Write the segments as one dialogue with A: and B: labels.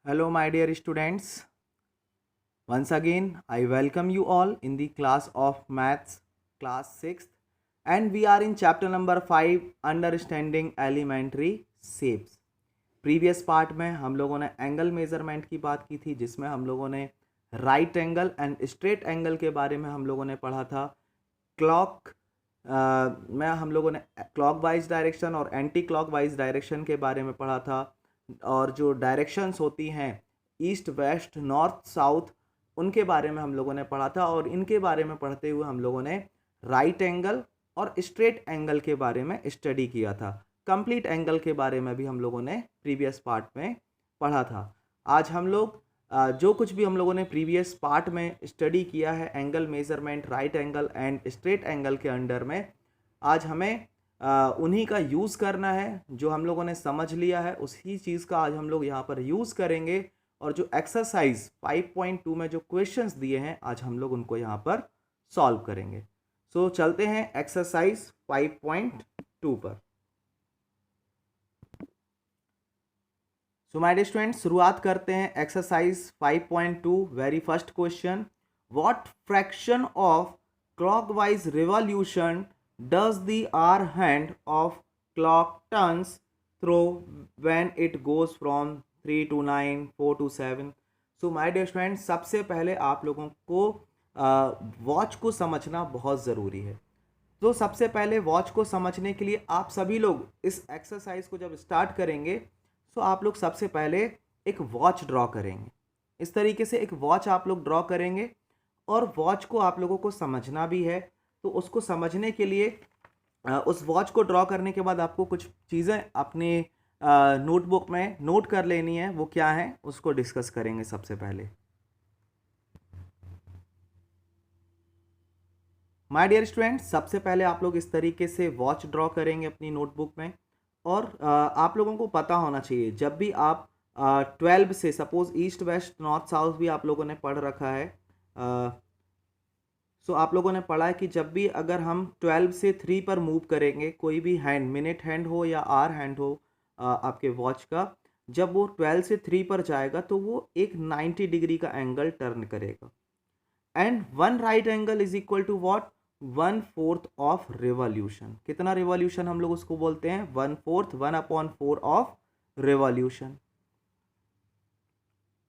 A: Hello, my dear students. Once again, I welcome you all in the class of Maths, class 6th, and we are in chapter number 5, Understanding Elementary Shapes. Previous part में हम लोगों ने angle measurement की बात की थी, जिसमें हम लोगों ने right angle and straight angle के बारे में हम लोगों ने पढ़ा था। क्लॉक में हम लोगों ने क्लॉक वाइज डायरेक्शन और एंटी क्लॉक वाइज डायरेक्शन के बारे में पढ़ा था, और जो डायरेक्शंस होती हैं ईस्ट वेस्ट नॉर्थ साउथ, उनके बारे में हम लोगों ने पढ़ा था। और इनके बारे में पढ़ते हुए हम लोगों ने राइट एंगल और स्ट्रेट एंगल के बारे में स्टडी किया था। कंप्लीट एंगल के बारे में भी हम लोगों ने प्रीवियस पार्ट में पढ़ा था। आज हम लोग जो कुछ भी हम लोगों ने प्रीवियस पार्ट में स्टडी किया है angle measurement, right angle and straight angle के अंडर में, आज हमें उन्हीं का यूज़ करना है। जो हम लोगों ने समझ लिया है उसी चीज़ का आज हम लोग यहाँ पर यूज़ करेंगे, और जो एक्सरसाइज 5.2 में जो क्वेश्चंस दिए हैं आज हम लोग उनको यहाँ पर सॉल्व करेंगे। सो चलते हैं एक्सरसाइज 5.2 पर। सो माय डियर स्टूडेंट, शुरुआत करते हैं exercise 5.2। Very first question, what fraction of clockwise revolution does the R hand of clock turns through when it goes from 3 to 9, 4 to 7? So my dear friends, सबसे पहले आप लोगों को watch को समझना बहुत ज़रूरी है। तो सबसे पहले वॉच को समझने के लिए आप सभी लोग इस एक्सरसाइज को जब स्टार्ट करेंगे तो आप लोग सबसे पहले एक वॉच ड्रॉ करेंगे। इस तरीके से एक वॉच आप लोग ड्रॉ करेंगे, और वॉच को आप लोगों को समझना भी है। तो उसको समझने के लिए उस वॉच को ड्रॉ करने के बाद आपको कुछ चीज़ें अपने नोटबुक में नोट कर लेनी है। वो क्या है उसको डिस्कस करेंगे सबसे पहले। माय डियर स्टूडेंट, सबसे पहले आप लोग इस तरीके से वॉच ड्रॉ करेंगे अपनी नोटबुक में। और आप लोगों को पता होना चाहिए, जब भी आप 12 से, suppose east west north south भी आप लोगों ने पढ़ रखा है, सो आप लोगों ने पढ़ा है कि जब भी अगर हम 12 से 3 पर मूव करेंगे, कोई भी हैंड, मिनट हैंड हो या आर हैंड हो आपके वॉच का, जब वो 12 से 3 पर जाएगा तो वो एक 90 डिग्री का एंगल टर्न करेगा। And one right angle is equal to what? 1/4 of revolution. कितना रिवॉल्यूशन हम लोग उसको बोलते हैं? 1/4, 1/4 ऑफ रिवॉल्यूशन।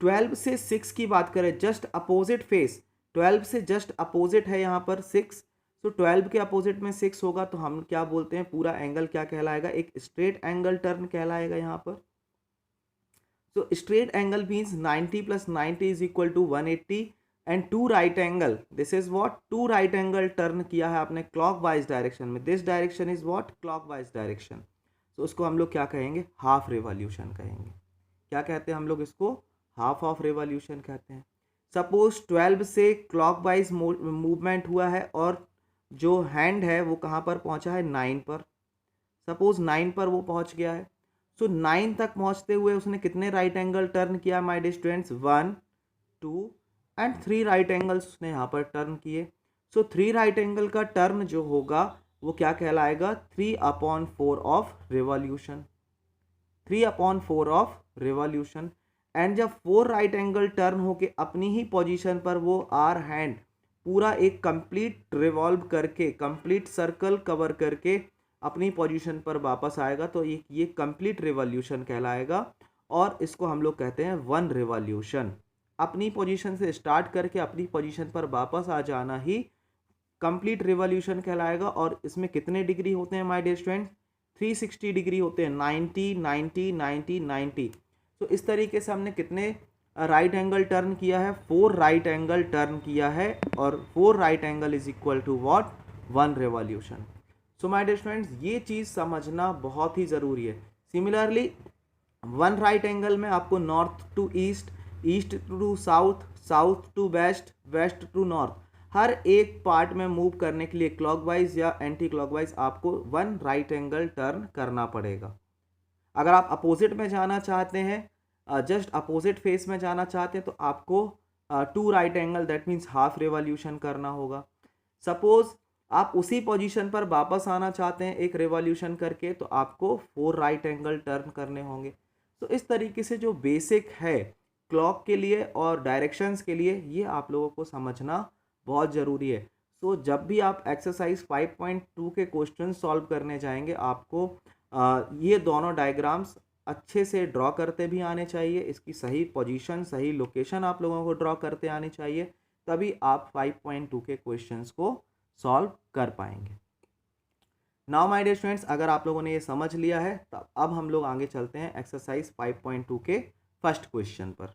A: 12 से 6 की बात करें, जस्ट अपोजिट फेस, 12 से जस्ट अपोजिट है यहाँ पर 6। तो 12 के अपोजिट में 6 होगा तो हम क्या बोलते हैं? पूरा एंगल क्या कहलाएगा? एक स्ट्रेट एंगल टर्न कहलाएगा यहाँ पर। तो straight angle means 90 + 90 is equal to 180। And two right angle, this is what? Two right angle turn किया है आपने क्लॉक वाइज डायरेक्शन में। This direction is what? Clockwise direction. तो उसको हम लोग क्या कहेंगे? हाफ रिवॉल्यूशन कहेंगे। क्या कहते हैं हम लोग इसको? हाफ ऑफ रिवॉल्यूशन कहते हैं। सपोज 12 से क्लॉकवाइज मूवमेंट हुआ है, और जो हैंड है वो कहाँ पर पहुँचा है? 9 पर। सपोज 9 पर वो पहुँच गया है। सो 9 तक पहुँचते हुए उसने कितने राइट एंगल टर्न किया my dear students? 1, 2 and 3 right angles उसने यहाँ पर टर्न किए। सो 3 राइट एंगल का टर्न जो होगा वो क्या कहलाएगा? 3/4 of revolution. 3/4 of revolution. And जब 4 राइट एंगल टर्न होके अपनी ही पोजीशन पर वो आर हैंड पूरा एक कंप्लीट रिवॉल्व करके, कंप्लीट सर्कल कवर करके अपनी पोजीशन पर वापस आएगा, तो ये कंप्लीट रिवॉल्यूशन कहलाएगा। और इसको हम लोग कहते हैं 1 रिवॉल्यूशन। अपनी पोजीशन से स्टार्ट करके अपनी पोजीशन पर वापस आ जाना ही कंप्लीट रिवॉल्यूशन कहलाएगा। और इसमें कितने डिग्री होते हैं माय डियर स्टूडेंट? 360 डिग्री होते हैं। 90, 90, 90, 90। तो इस तरीके से हमने कितने राइट एंगल टर्न किया है? 4 राइट एंगल टर्न किया है, और 4 right angle is equal to what? 1 revolution. So my dear students, ये चीज़ समझना बहुत ही ज़रूरी है। सिमिलरली 1 राइट एंगल में आपको north to east, east to south, south to west, west to north, हर एक पार्ट में मूव करने के लिए क्लॉकवाइज या एंटी क्लॉकवाइज आपको 1 राइट एंगल टर्न करना पड़ेगा। अगर आप अपोजिट में जाना चाहते हैं, जस्ट अपोजिट फेस में जाना चाहते हैं, तो आपको 2 right angle, that means half revolution करना होगा। सपोज आप उसी पोजीशन पर वापस आना चाहते हैं एक रिवॉल्यूशन करके, तो आपको 4 राइट एंगल टर्न करने होंगे। तो इस तरीके से जो बेसिक है क्लॉक के लिए और डायरेक्शंस के लिए ये आप लोगों को समझना बहुत ज़रूरी है। सो जब भी आप एक्सरसाइज 5.2 के क्वेश्चन सॉल्व करने जाएंगे आपको ये दोनों डायग्राम्स अच्छे से ड्रॉ करते भी आने चाहिए, इसकी सही पोजीशन सही लोकेशन आप लोगों को ड्रॉ करते आनी चाहिए, तभी आप 5.2 के क्वेश्चंस को सॉल्व कर पाएंगे। नाउ माय डियर स्टूडेंट्स, अगर आप लोगों ने ये समझ लिया है तो अब हम लोग आगे चलते हैं एक्सरसाइज 5.2 के फर्स्ट क्वेश्चन पर।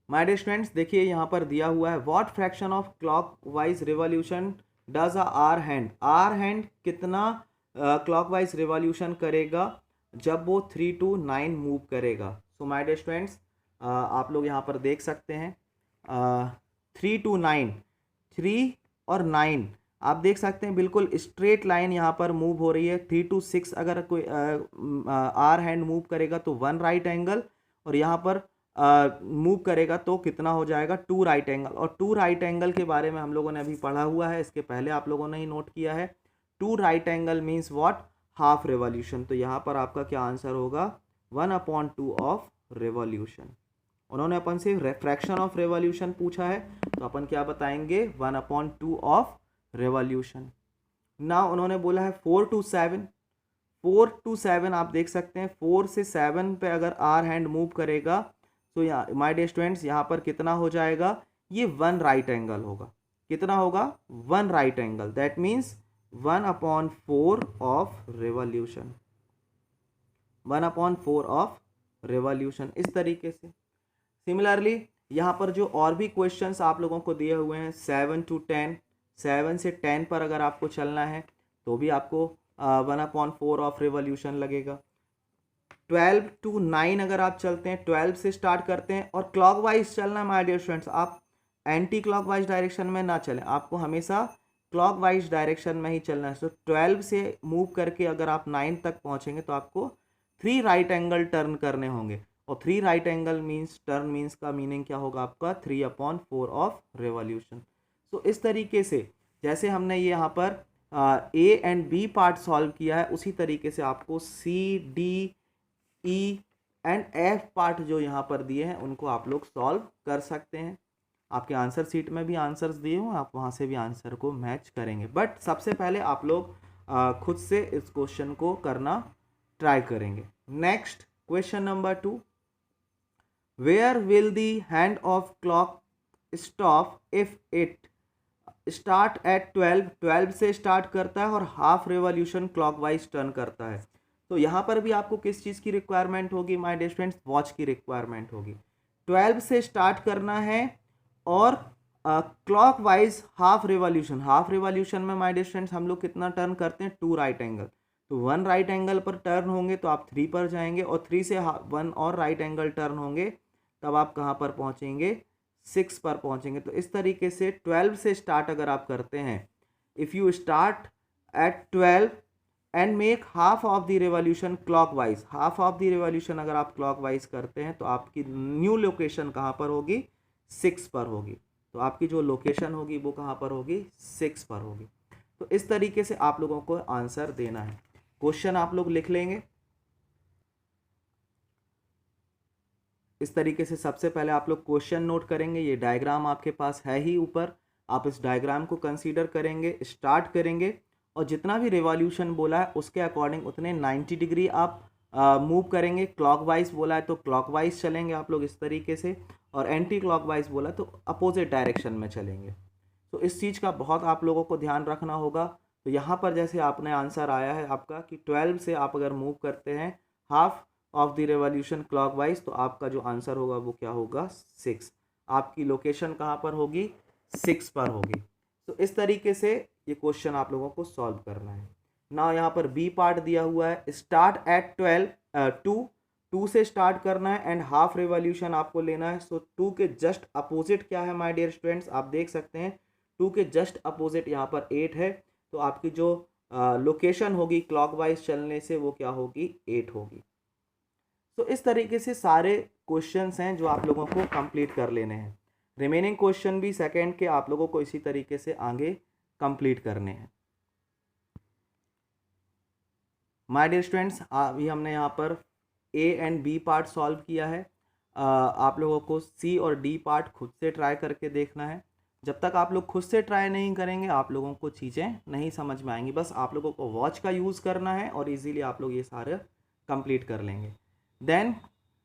A: माय डियर स्टूडेंट्स, देखिए यहाँ पर दिया हुआ है what fraction of clockwise revolution does a hour hand कितना क्लॉकवाइज रिवॉल्यूशन करेगा जब वो 3 to 9 मूव करेगा। सो माय डियर स्टूडेंट्स, आप लोग यहाँ पर देख सकते हैं 3 to 9, 3 और 9 आप देख सकते हैं बिल्कुल स्ट्रेट लाइन यहाँ पर मूव हो रही है। 3 to 6 अगर कोई आर हैंड मूव करेगा तो 1 राइट एंगल, और यहाँ पर मूव करेगा तो कितना हो जाएगा 2 राइट एंगल। और 2 राइट एंगल के बारे में हम लोगों ने अभी पढ़ा हुआ है, इसके पहले आप लोगों ने ही नोट किया है। 2 right angle means what, half revolution. तो यहाँ पर आपका क्या आंसर होगा 1/2 ऑफ रेवोल्यूशन। उन्होंने अपन से फ्रैक्शन ऑफ रेवोल्यूशन पूछा है तो अपन क्या बताएंगे 1/2 ऑफ रेवोल्यूशन। ना उन्होंने बोला है 4 to 7, 4 to 7 आप देख सकते हैं 4 से 7 पे अगर आर हैंड मूव करेगा तो यहाँ माय डियर स्टूडेंट्स यहाँ पर कितना हो जाएगा, ये 1 राइट एंगल होगा। कितना होगा 1 right angle, that means 1/4 of revolution, 1/4 of revolution. इस तरीके से सिमिलरली यहाँ पर जो और भी क्वेश्चंस आप लोगों को दिए हुए हैं 7 to 10, 7 से 10 पर अगर आपको चलना है तो भी आपको 1/4 ऑफ रेवोल्यूशन लगेगा। 12 to 9 अगर आप चलते हैं 12 से स्टार्ट करते हैं और क्लॉकवाइज चलना माय डियर स्टूडेंट्स, आप एंटी क्लॉकवाइज डायरेक्शन में ना चलें, आपको हमेशा क्लॉकवाइज डायरेक्शन में ही चलना है। तो 12 से मूव करके अगर आप 9 तक पहुंचेंगे तो आपको 3 राइट एंगल टर्न करने होंगे, और 3 right angle means turn means का मीनिंग क्या होगा आपका 3/4 ऑफ रेवोल्यूशन। तो इस तरीके से जैसे हमने ये यहाँ पर A and B part solve किया है उसी तरीके से आपको C D E and F part जो यहाँ पर दिए हैं उनको आप लोग सॉल्व कर सकते हैं। आपके आंसर सीट में भी आंसर्स दिए हों, आप वहाँ से भी आंसर को मैच करेंगे, बट सबसे पहले आप लोग खुद से इस क्वेश्चन को करना ट्राई करेंगे। Next question number 2, where will the hand of clock stop if it start at 12 से स्टार्ट करता है और हाफ रेवोल्यूशन क्लॉकवाइज टर्न करता है। तो यहाँ पर भी आपको किस चीज़ की रिक्वायरमेंट होगी माय डियर स्टूडेंट्स, वॉच की रिक्वायरमेंट होगी। 12 से स्टार्ट करना है और क्लॉकवाइज हाफ रेवोल्यूशन में माय डियर स्टूडेंट्स हम लोग कितना टर्न करते हैं 2 राइट एंगल। तो 1 राइट एंगल पर टर्न होंगे तो आप 3 पर जाएंगे, और 3 से 1 और राइट एंगल टर्न होंगे तब आप कहाँ पर पहुँचेंगे 6 पर पहुँचेंगे। तो इस तरीके से 12 से स्टार्ट अगर आप करते हैं, if you start at 12 and make half of the revolution clockwise, half of the revolution अगर आप क्लॉकवाइज करते हैं तो आपकी न्यू लोकेशन कहाँ पर होगी 6 पर होगी। तो आपकी जो लोकेशन होगी वो कहाँ पर होगी 6 पर होगी। तो इस तरीके से आप लोगों को आंसर देना है। क्वेश्चन आप लोग लिख लेंगे इस तरीके से। सबसे पहले आप लोग क्वेश्चन नोट करेंगे, ये डायग्राम आपके पास है ही ऊपर, आप इस डायग्राम को कंसीडर करेंगे, स्टार्ट करेंगे और जितना भी रेवोल्यूशन बोला है उसके अकॉर्डिंग उतने 90 डिग्री आप मूव करेंगे। क्लॉकवाइज बोला है तो क्लॉकवाइज चलेंगे आप लोग इस तरीके से, और एंटी क्लॉकवाइज बोला तो अपोजिट डायरेक्शन में चलेंगे। तो इस चीज़ का बहुत आप लोगों को ध्यान रखना होगा। तो यहाँ पर जैसे आपने आंसर आया है आपका कि 12 से आप अगर मूव करते हैं half of the revolution clockwise तो आपका जो आंसर होगा वो क्या होगा 6। आपकी लोकेशन कहाँ पर होगी 6 पर होगी। तो इस तरीके से ये क्वेश्चन आप लोगों को सॉल्व करना है ना। यहाँ पर बी पार्ट दिया हुआ है, स्टार्ट एट 2 से स्टार्ट करना है एंड हाफ रेवोल्यूशन आपको लेना है। सो 2 के जस्ट अपोजिट क्या है माय डियर स्टूडेंट्स, आप देख सकते हैं 2 के जस्ट अपोजिट यहाँ पर 8 है। तो आपकी जो लोकेशन होगी क्लॉकवाइज चलने से वो क्या होगी 8 होगी। तो इस तरीके से सारे क्वेश्चंस हैं जो आप लोगों को कंप्लीट कर लेने हैं। रिमेनिंग क्वेश्चन भी सेकंड के आप लोगों को इसी तरीके से आगे कंप्लीट करने हैं। माय डियर स्टूडेंट्स, अभी हमने यहाँ पर A and B part solve किया है। आप लोगों को सी और डी पार्ट खुद से ट्राई करके देखना है। जब तक आप लोग खुद से ट्राई नहीं करेंगे आप लोगों को चीज़ें नहीं समझ में आएंगी। बस आप लोगों को वॉच का यूज़ करना है और इजीली आप लोग ये सारे कंप्लीट कर लेंगे। Then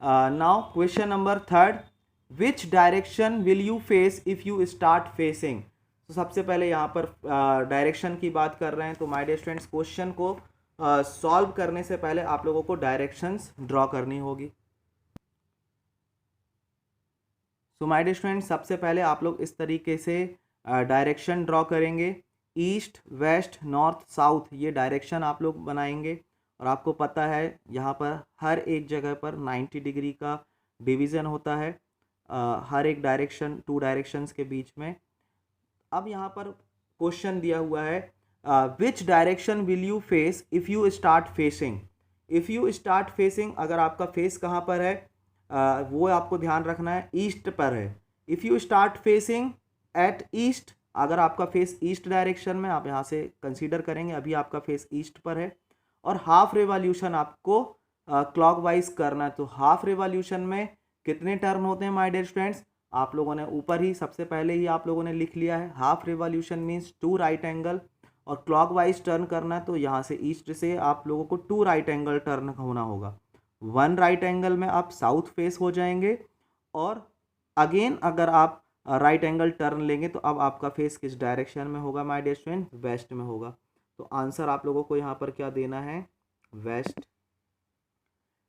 A: now question number third, which direction will you face if you start facing. तो सबसे पहले यहाँ पर डायरेक्शन की बात कर रहे हैं। तो माय डियर स्टूडेंट्स, क्वेश्चन को सॉल्व करने से पहले आप लोगों को डायरेक्शंस ड्रॉ करनी होगी। सो माय डियर स्टूडेंट्स, सबसे पहले आप लोग इस तरीके से डायरेक्शन ड्रॉ करेंगे। ईस्ट, वेस्ट, नॉर्थ, साउथ, ये डायरेक्शन आप लोग बनाएंगे। और आपको पता है यहाँ पर हर एक जगह पर 90 डिग्री का डिवीज़न होता है हर एक डायरेक्शन, 2 डायरेक्शंस के बीच में। अब यहाँ पर क्वेश्चन दिया हुआ है, विच direction will you face if you start facing. If you start facing, अगर आपका फेस कहाँ पर है वो आपको ध्यान रखना है, ईस्ट पर है। If you start facing at east, अगर आपका फेस ईस्ट डायरेक्शन में, आप यहाँ से कंसीडर करेंगे अभी आपका फेस ईस्ट पर है। और हाफ रिवॉल्यूशन आपको क्लॉकवाइज करना है। तो हाफ रिवॉल्यूशन में कितने टर्न होते हैं माय डियर स्टूडेंट्स, आप लोगों ने ऊपर ही सबसे पहले ही आप लोगों ने लिख लिया है। Half revolution means 2 right angle, और क्लॉकवाइज टर्न करना है तो यहाँ से ईस्ट से आप लोगों को 2 राइट एंगल टर्न होना होगा। 1 राइट एंगल में आप साउथ फेस हो जाएंगे, और अगेन अगर आप राइट एंगल टर्न लेंगे तो अब आपका फेस किस डायरेक्शन में होगा माय डियर स्टूडेंट, वेस्ट में होगा। तो आंसर आप लोगों को यहाँ पर क्या देना है, वेस्ट।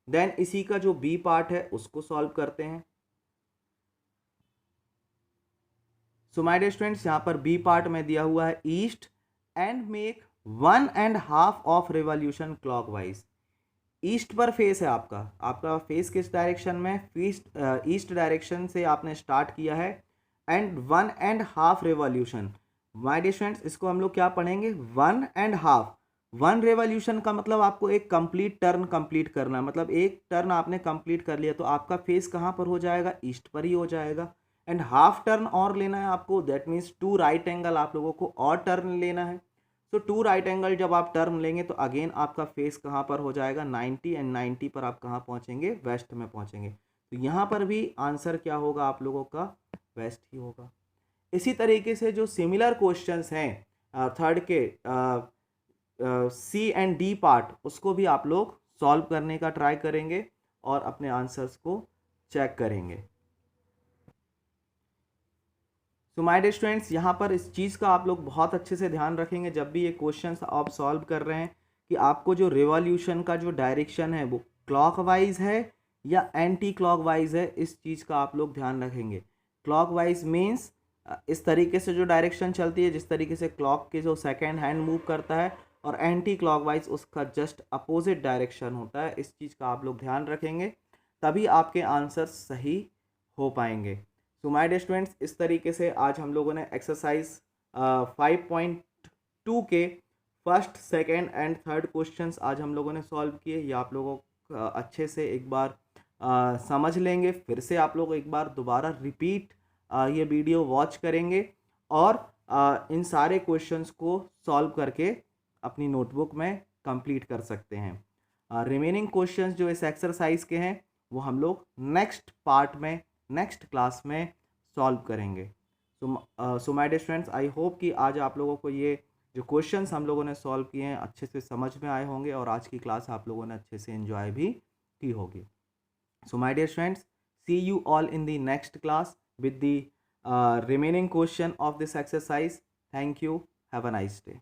A: देन इसी का जो बी पार्ट है उसको सॉल्व करते हैं। सो माय डियर स्टूडेंट्स, यहाँ पर बी पार्ट में दिया हुआ है east and make 1.5 of revolution clockwise. East पर फेस है आपका, आपका फेस किस डायरेक्शन में, ईस्ट डायरेक्शन से आपने स्टार्ट किया है, and 1.5 revolution. My dear students, इसको हम लोग क्या पढ़ेंगे, 1.5। 1 रेवोल्यूशन का मतलब आपको एक कंप्लीट टर्न कंप्लीट करना है, मतलब एक टर्न आपने कंप्लीट कर लिया तो आपका फेस कहाँ पर हो जाएगा, ईस्ट पर ही हो जाएगा। एंड हाफ टर्न और लेना है आपको, दैट मीन्स 2 राइट एंगल आप लोगों को और टर्न लेना है। तो 2 राइट एंगल जब आप टर्न लेंगे तो अगेन आपका फेस कहाँ पर हो जाएगा, 90, एंड 90 पर आप कहाँ पहुँचेंगे, वेस्ट में पहुँचेंगे। तो यहाँ पर भी आंसर क्या होगा आप लोगों का, वेस्ट ही होगा। इसी तरीके से जो सिमिलर क्वेश्चंस हैं थर्ड के सी एंड डी पार्ट, उसको भी आप लोग सॉल्व करने का ट्राई करेंगे और अपने आंसर्स को चेक करेंगे। सो माय डियर स्टूडेंट्स, यहाँ पर इस चीज़ का आप लोग बहुत अच्छे से ध्यान रखेंगे जब भी ये क्वेश्चंस आप सॉल्व कर रहे हैं, कि आपको जो रिवॉल्यूशन का जो डायरेक्शन है वो क्लॉकवाइज है या एंटी क्लॉकवाइज है, इस चीज़ का आप लोग ध्यान रखेंगे। क्लॉकवाइज मीन्स इस तरीके से जो डायरेक्शन चलती है, जिस तरीके से क्लॉक के जो सेकेंड हैंड मूव करता है, और एंटी क्लॉकवाइज उसका जस्ट अपोजिट डायरेक्शन होता है। इस चीज़ का आप लोग ध्यान रखेंगे, तभी आपके आंसर सही हो पाएंगे। सो माय डियर स्टूडेंट्स, इस तरीके से आज हम लोगों ने एक्सरसाइज 5.2 के first, second and third questions आज हम लोगों ने सॉल्व किए। ये आप लोगों को अच्छे से एक बार समझ लेंगे, फिर से आप लोग एक बार दोबारा रिपीट ये वीडियो वॉच करेंगे और इन सारे क्वेश्चंस को सॉल्व करके अपनी नोटबुक में कंप्लीट कर सकते हैं। रिमेनिंग क्वेश्चंस जो इस एक्सरसाइज के हैं वो हम लोग नेक्स्ट पार्ट में, नेक्स्ट क्लास में सॉल्व करेंगे। So my dear students, I hope कि आज आप लोगों को ये जो क्वेश्चंस हम लोगों ने सॉल्व किए हैं अच्छे से समझ में आए होंगे, और आज की क्लास आप लोगों ने अच्छे से एंजॉय भी की होगी। So my dear students, see you all in the next class with the remaining question of this exercise. Thank you. Have a nice day.